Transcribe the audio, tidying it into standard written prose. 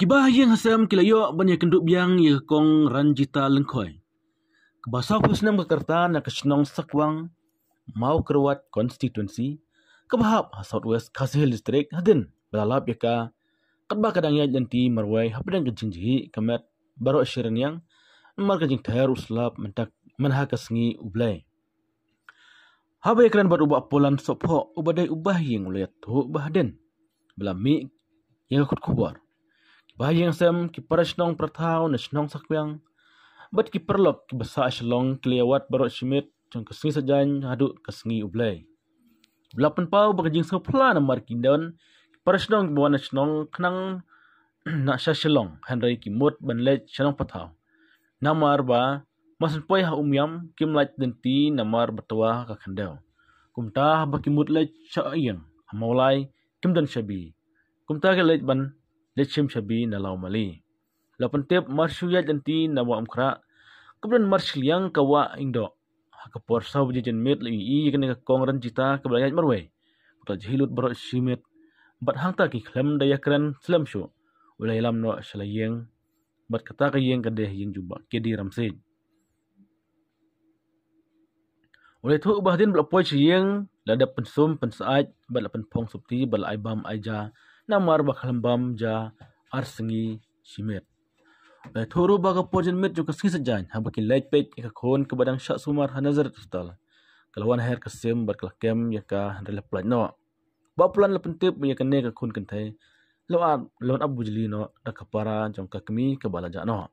Kibah yang hasam kilayo banyak kenduk biang ye kong ranjita lengkoi. Kebasa pusnam Jakarta na kesenong sakwang mau kerawat konstituensi kebahap Southwest Kasih District hadin belalap yaka kadba kadang ya janti marwai hapdang kejingji kamet baro asyiran yang mar kejing tayar uslap mentak menha kasngi ublai. Habai kran bar ubah polan sopho ubadai ubah yang ulayat tu ubah den belami yang kut kubar. Bayang sem ki parasnong pratau na snong sakyang bat ki perlop ki basa aslong kliawat baro simit jong kasngi sajan hadu kasngi ublai. Belapan pau bagajing sopla na markindon parasnong buana snong knang na syaslong handai ki mut banlet shalong patau. Namar ba masan poi ha umyam kimlat denti namar batwa ka khandau. Kumta ba ki mut let syayang amaulai kimdan shabi. Kumta ke let ban lechem shabi na lau mali. Lapan tep marsuyat janti na wa amkra. Kemudian marsiliang kawa indo. Hakapor saw jajan mit li i kene ka kongran cita kebelayat marway. Kuta jihilut barok simit. Bat hangta ki klem daya keren selam syu. Ulay lam no shalayeng. Bat kata ka yeng kadeh yeng jubak kedi ramsid. Ulay tu ubah din belapoy siyeng lada pensum pensaaj bat lapan pong subti bat aibam aja. Namar bakal bam ja arsengi simit. Turu baga pojen mit jo kasngi sajan habaki lejpet ika kon ke badang syak sumar hanazar tustal. Kalawan her kasim berkelakem yaka handal plat no. Bapulan lepentip ya kene ka kon kentai. Lawan abu jeli no dak kapara jong kakmi ke balaja no.